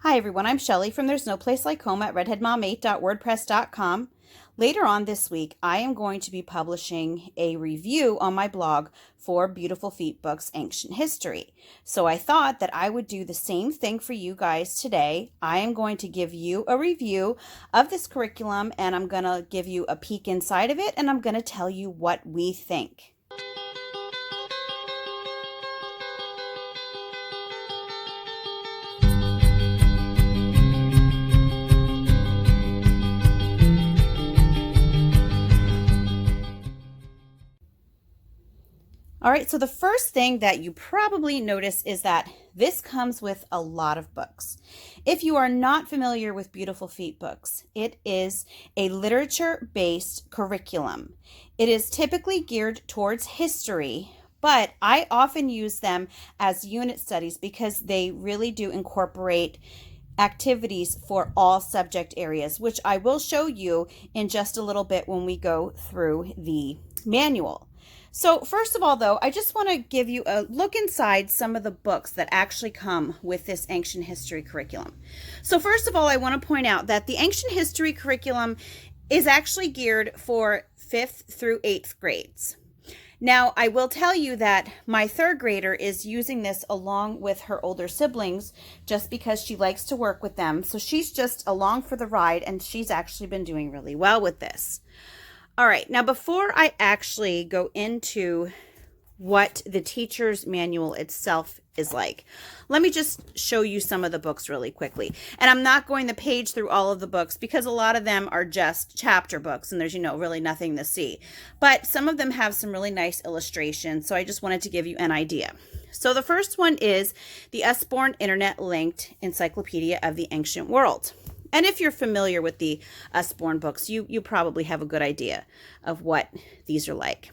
Hi everyone, I'm Shelly from There's No Place Like Home at redheadmom8.wordpress.com. Later on this week, I am going to be publishing a review on my blog for Beautiful Feet Books Ancient History. So I thought that I would do the same thing for you guys today. I am going to give you a review of this curriculum and I'm going to give you a peek inside of it and I'm going to tell you what we think. All right, so the first thing that you probably notice is that this comes with a lot of books. If you are not familiar with Beautiful Feet books, it is a literature-based curriculum. It is typically geared towards history, but I often use them as unit studies because they really do incorporate activities for all subject areas, which I will show you in just a little bit when we go through the manual. So first of all, though, I just want to give you a look inside some of the books that actually come with this ancient history curriculum. So first of all, I want to point out that the ancient history curriculum is actually geared for 5th through 8th grades. Now, I will tell you that my 3rd grader is using this along with her older siblings just because she likes to work with them. So she's just along for the ride and she's actually been doing really well with this. All right, now before I actually go into what the teacher's manual itself is like, let me just show you some of the books really quickly. And I'm not going to page through all of the books because a lot of them are just chapter books and there's, really nothing to see. But some of them have some really nice illustrations, so I just wanted to give you an idea. So the first one is the Usborne Internet Linked Encyclopedia of the Ancient World. And if you're familiar with the Usborne books, you probably have a good idea of what these are like.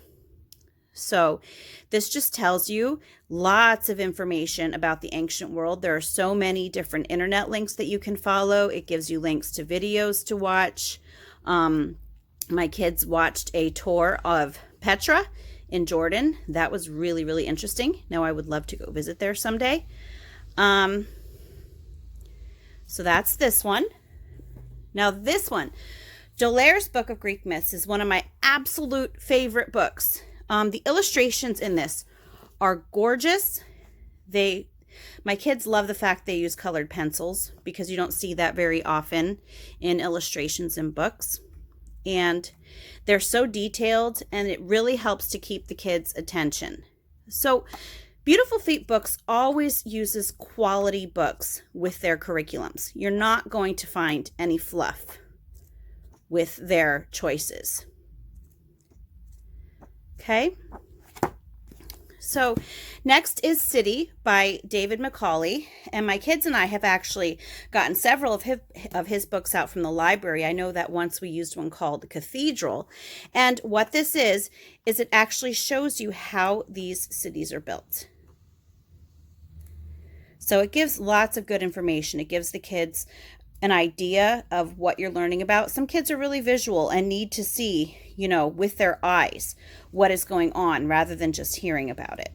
So this just tells you lots of information about the ancient world. There are so many different internet links that you can follow. It gives you links to videos to watch. My kids watched a tour of Petra in Jordan. That was really, really interesting. Now I would love to go visit there someday. So that's this one. Now this one, D'Aulaire's Book of Greek Myths, is one of my absolute favorite books. The illustrations in this are gorgeous. My kids love the fact they use colored pencils because you don't see that very often in illustrations in books. And they're so detailed and it really helps to keep the kids' attention. So Beautiful Feet Books always uses quality books with their curriculums. You're not going to find any fluff with their choices. Okay. So next is City by David Macaulay, and my kids and I have actually gotten several of his books out from the library. I know that once we used one called Cathedral, and what this is it actually shows you how these cities are built. So it gives lots of good information. It gives the kids an idea of what you're learning about. Some kids are really visual and need to see, with their eyes what is going on rather than just hearing about it.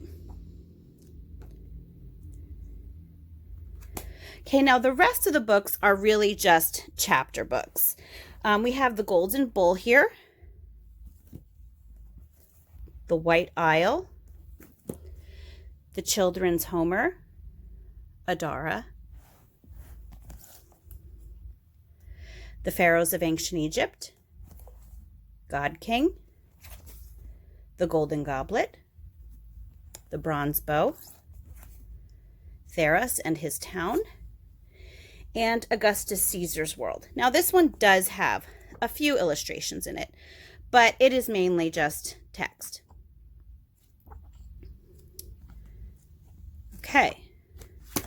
Okay, now the rest of the books are really just chapter books. We have The Golden Bull here, The White Isle, The Children's Homer, Adara, The Pharaohs of Ancient Egypt, God King, The Golden Goblet, The Bronze Bow, Theros and His Town, and Augustus Caesar's World. Now this one does have a few illustrations in it, but it is mainly just text. Okay.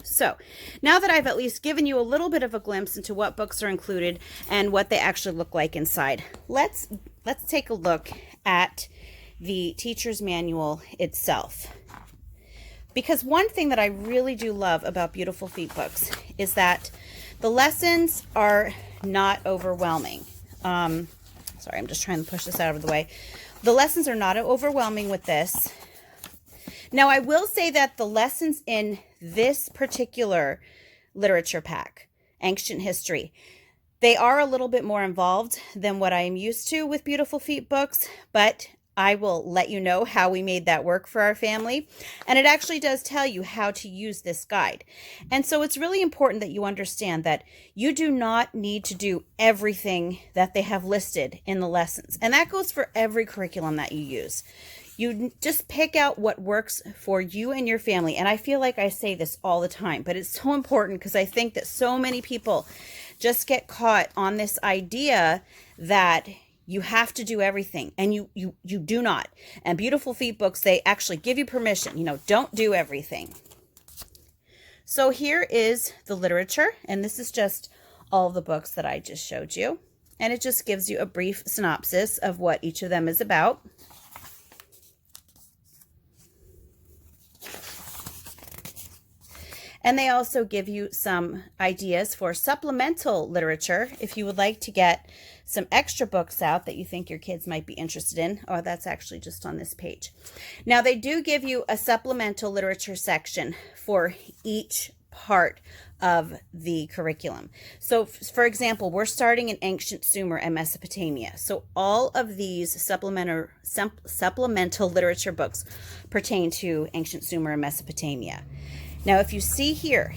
So now that I've at least given you a little bit of a glimpse into what books are included and what they actually look like inside, let's take a look at the teacher's manual itself. Because one thing that I really do love about Beautiful Feet books is that the lessons are not overwhelming. Sorry, I'm just trying to push this out of the way. The lessons are not overwhelming with this. Now, I will say that the lessons in this particular literature pack ancient history. They are a little bit more involved than what I am used to with Beautiful Feet books, but I will let you know how we made that work for our family. And it actually does tell you how to use this guide. And so it's really important that you understand that you do not need to do everything that they have listed in the lessons. And that goes for every curriculum that you use. You just pick out what works for you and your family. And I feel like I say this all the time, but it's so important because I think that so many people just get caught on this idea that you have to do everything, and you do not. And Beautiful Feet books, they actually give you permission. Don't do everything. So here is the literature, and this is just all the books that I just showed you. And it just gives you a brief synopsis of what each of them is about. And they also give you some ideas for supplemental literature if you would like to get some extra books out that you think your kids might be interested in. Oh, that's actually just on this page. Now, they do give you a supplemental literature section for each part of the curriculum. So, for example, we're starting in ancient Sumer and Mesopotamia. So all of these supplemental literature books pertain to ancient Sumer and Mesopotamia. Now, if you see here,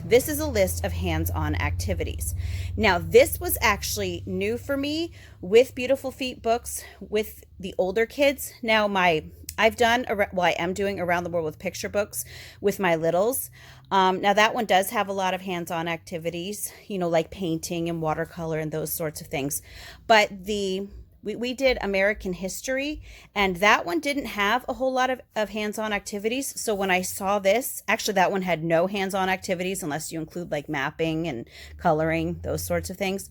this is a list of hands-on activities. Now, this was actually new for me with Beautiful Feet books with the older kids. Now, I am doing Around the World with Picture books with my littles. Now, that one does have a lot of hands-on activities, like painting and watercolor and those sorts of things. But we did American history, and that one didn't have a whole lot of hands-on activities. So when I saw this, actually that one had no hands-on activities unless you include like mapping and coloring, those sorts of things.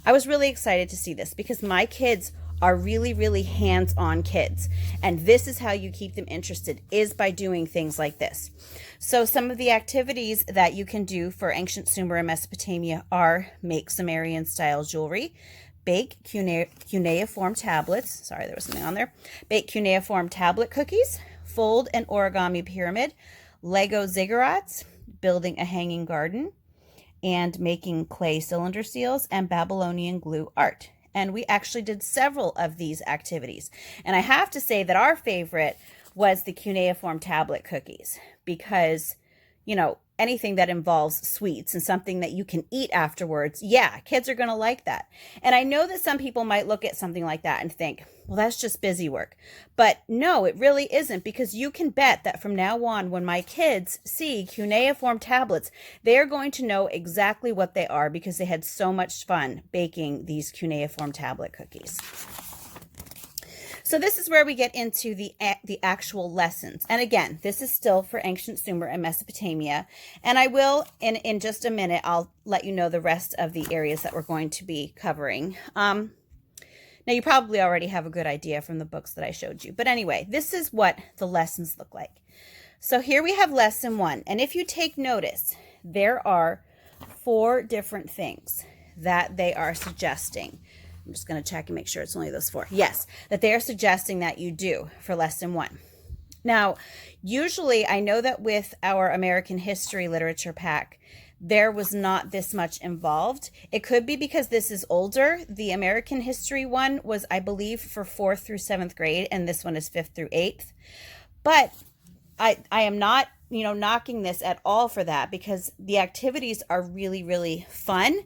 I was really excited to see this because my kids are really, really hands-on kids. And this is how you keep them interested, is by doing things like this. So some of the activities that you can do for ancient Sumer and Mesopotamia are make Sumerian style jewelry, bake cuneiform tablets. Sorry, there was something on there. Bake cuneiform tablet cookies, fold an origami pyramid, Lego ziggurats, building a hanging garden, and making clay cylinder seals and Babylonian glue art. And we actually did several of these activities. And I have to say that our favorite was the cuneiform tablet cookies because, anything that involves sweets and something that you can eat afterwards, yeah, kids are going to like that. And I know that some people might look at something like that and think, well, that's just busy work. But no, it really isn't, because you can bet that from now on, when my kids see cuneiform tablets, they are going to know exactly what they are because they had so much fun baking these cuneiform tablet cookies. So this is where we get into the actual lessons. And again, this is still for ancient Sumer and Mesopotamia. And I will, in just a minute, I'll let you know the rest of the areas that we're going to be covering. Now, you probably already have a good idea from the books that I showed you. But anyway, this is what the lessons look like. So here we have lesson 1. And if you take notice, there are 4 different things that they are suggesting. I'm just going to check and make sure it's only those 4. Yes, that they are suggesting that you do for lesson 1. Now, usually I know that with our American history literature pack, there was not this much involved. It could be because this is older. The American history one was, I believe, for 4th through 7th grade, and this one is 5th through 8th. But I am not, knocking this at all for that, because the activities are really, really fun.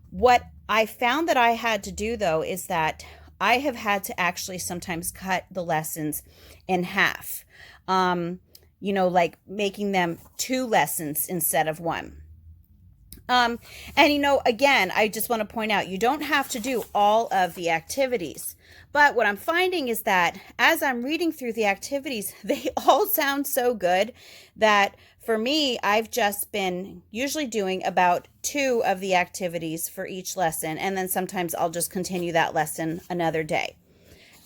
What I found that I had to do, though, is that I have had to actually sometimes cut the lessons in half, like making them 2 lessons instead of 1. And, again, I just want to point out, you don't have to do all of the activities. But what I'm finding is that as I'm reading through the activities, they all sound so good that for me, I've just been usually doing about 2 of the activities for each lesson. And then sometimes I'll just continue that lesson another day.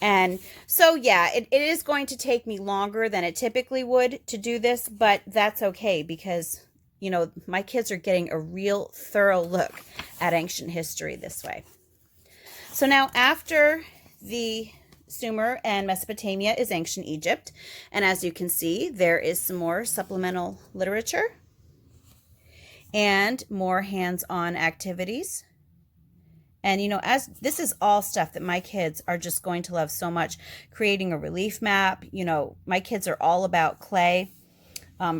And so, yeah, it is going to take me longer than it typically would to do this, but that's okay because, my kids are getting a real thorough look at ancient history this way. So now after the Sumer and Mesopotamia is ancient Egypt. And as you can see, there is some more supplemental literature. and more hands-on activities. And, as this is all stuff that my kids are just going to love so much. Creating a relief map, my kids are all about clay.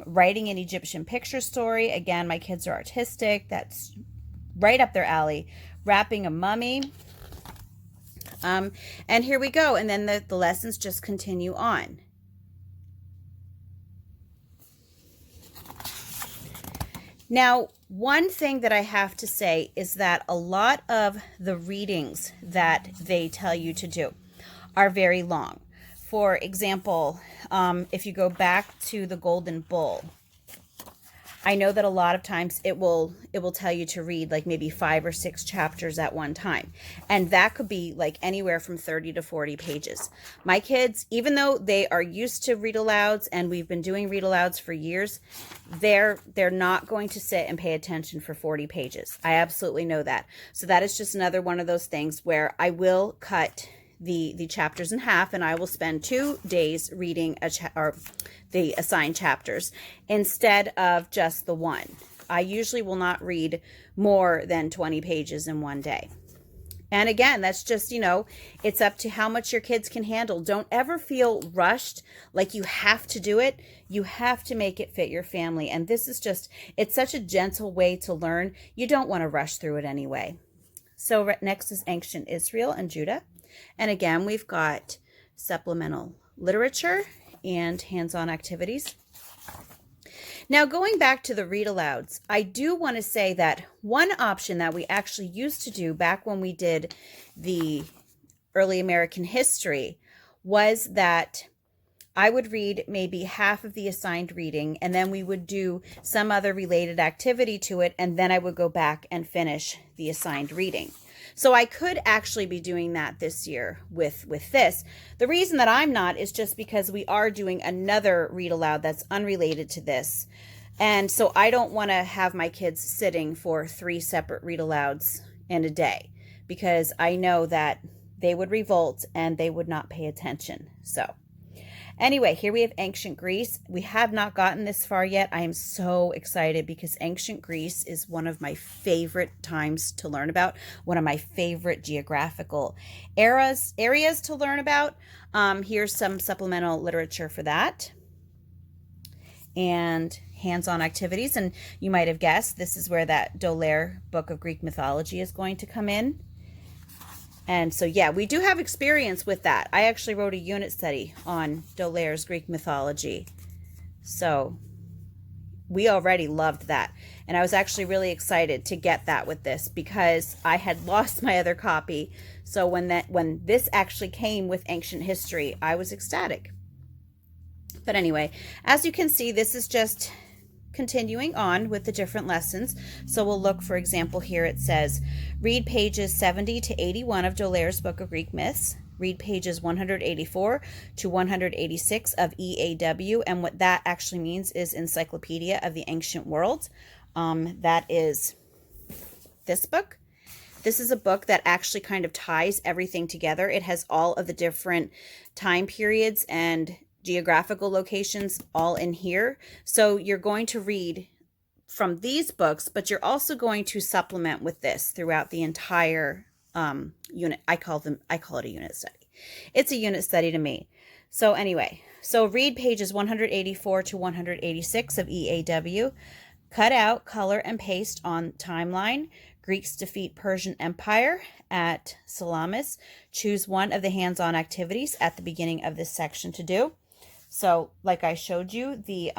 Writing an Egyptian picture story. Again, my kids are artistic. That's right up their alley. Wrapping a mummy. And here we go. And then the lessons just continue on. Now, one thing that I have to say is that a lot of the readings that they tell you to do are very long. For example, if you go back to the Golden Bull, I know that a lot of times it will tell you to read like maybe 5 or 6 chapters at one time. And that could be like anywhere from 30 to 40 pages. My kids, even though they are used to read alouds and we've been doing read alouds for years, they're not going to sit and pay attention for 40 pages. I absolutely know that. So that is just another one of those things where I will cut the chapters in half, and I will spend 2 days reading the assigned chapters instead of just the one. I usually will not read more than 20 pages in one day. And again, that's just, it's up to how much your kids can handle. Don't ever feel rushed, like you have to do it. You have to make it fit your family. And this is it's such a gentle way to learn. You don't want to rush through it anyway. So next is Ancient Israel and Judah. And again, we've got supplemental literature and hands-on activities. Now, going back to the read alouds, I do want to say that one option that we actually used to do back when we did the early American history was that I would read maybe half of the assigned reading, and then we would do some other related activity to it, and then I would go back and finish the assigned reading. So I could actually be doing that this year with this. The reason that I'm not is just because we are doing another read aloud that's unrelated to this. And so I don't want to have my kids sitting for 3 separate read alouds in a day, because I know that they would revolt and they would not pay attention. So anyway, here we have Ancient Greece. We have not gotten this far yet. I am so excited because Ancient Greece is one of my favorite times to learn about, one of my favorite geographical areas to learn about. Here's some supplemental literature for that. And hands-on activities. And you might have guessed, this is where that D'Aulaire Book of Greek Mythology is going to come in. And so, yeah, we do have experience with that. I actually wrote a unit study on D'Aulaire's Greek mythology. So we already loved that. And I was actually really excited to get that with this because I had lost my other copy. So when this actually came with Ancient History, I was ecstatic. But anyway, as you can see, this is just continuing on with the different lessons. So we'll look, for example, here it says, read pages 70 to 81 of D'Aulaire's Book of Greek Myths. Read pages 184 to 186 of EAW. And what that actually means is Encyclopedia of the Ancient World. That is this book. This is a book that actually kind of ties everything together. It has all of the different time periods and geographical locations all in here. So you're going to read from these books, but you're also going to supplement with this throughout the entire unit. I call it a unit study. It's a unit study to me. So anyway, so read pages 184 to 186 of EAW. Cut out, color, and paste on timeline. Greeks defeat Persian Empire at Salamis. Choose one of the hands-on activities at the beginning of this section to do. So, like I showed you, they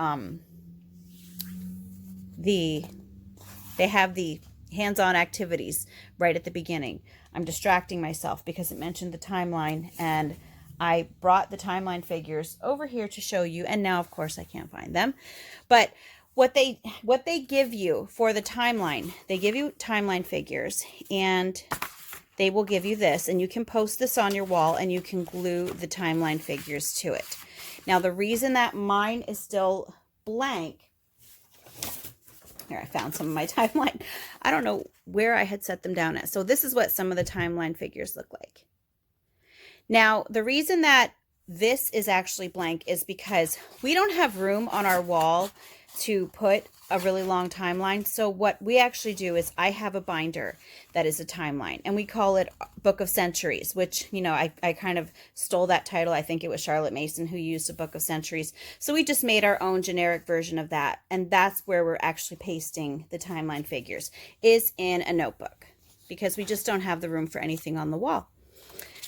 have the hands-on activities right at the beginning. I'm distracting myself because it mentioned the timeline, and I brought the timeline figures over here to show you, and now, of course, I can't find them. But what they give you for the timeline, they give you timeline figures, and they will give you this, and you can post this on your wall, and you can glue the timeline figures to it. Now, the reason that mine is still blank, here, I found some of my timeline. I don't know where I had set them down at. So this is what some of the timeline figures look like. Now, the reason that this is actually blank is because we don't have room on our wall to put a really long timeline. So what we actually do is I have a binder that is a timeline, and we call it Book of Centuries, which, you know, I kind of stole that title. I think it was Charlotte Mason who used a Book of Centuries. So we just made our own generic version of that. And that's where we're actually pasting the timeline figures, is in a notebook, because we just don't have the room for anything on the wall.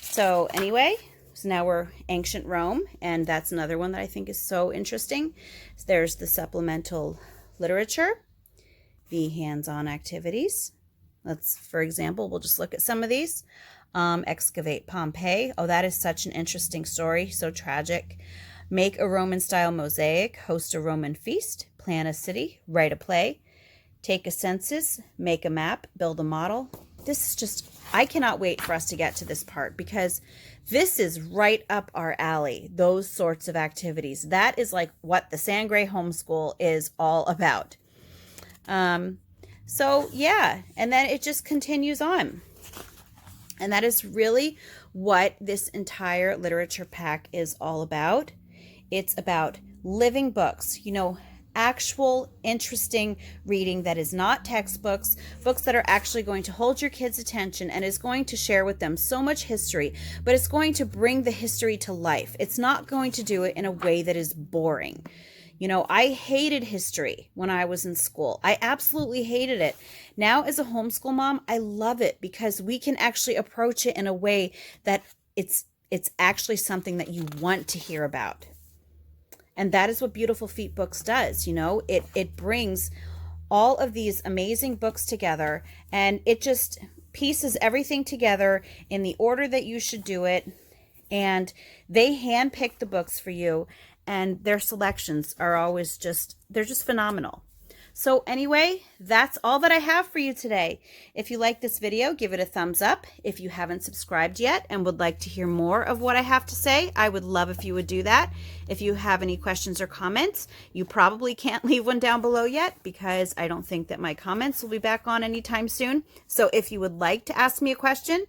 So anyway, so now we're ancient Rome, and that's another one that I think is so interesting. So there's the supplemental literature, the hands-on activities. Let's, for example, we'll just look at some of these. Excavate Pompeii. Oh, that is such an interesting story, so tragic. Make a Roman-style mosaic, host a Roman feast, plan a city, write a play, take a census, make a map, build a model. This is just, I cannot wait for us to get to this part, because this is right up our alley, those sorts of activities. That is like what the Sangre Homeschool is all about. So yeah, and then it just continues on. And that is really what this entire literature pack is all about. It's about living books, you know, actual interesting reading that is not textbooks, books that are actually going to hold your kids' attention and is going to share with them so much history, but it's going to bring the history to life. It's not going to do it in a way that is boring. You know, I hated history when I was in school. I absolutely hated it. Now, as a homeschool mom, I love it, because we can actually approach it in a way that it's actually something that you want to hear about. And that is what Beautiful Feet Books does. You know, it brings all of these amazing books together, and it just pieces everything together in the order that you should do it. And they handpick the books for you, and their selections are always they're just phenomenal. So anyway, that's all that I have for you today. If you like this video, give it a thumbs up. If you haven't subscribed yet and would like to hear more of what I have to say, I would love if you would do that. If you have any questions or comments, you probably can't leave one down below yet, because I don't think that my comments will be back on anytime soon. So if you would like to ask me a question,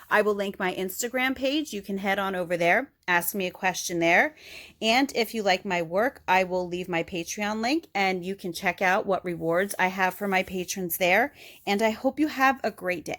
I will link my Instagram page. You can head on over there, ask me a question there. And if you like my work, I will leave my Patreon link, and you can check out what rewards I have for my patrons there. And I hope you have a great day.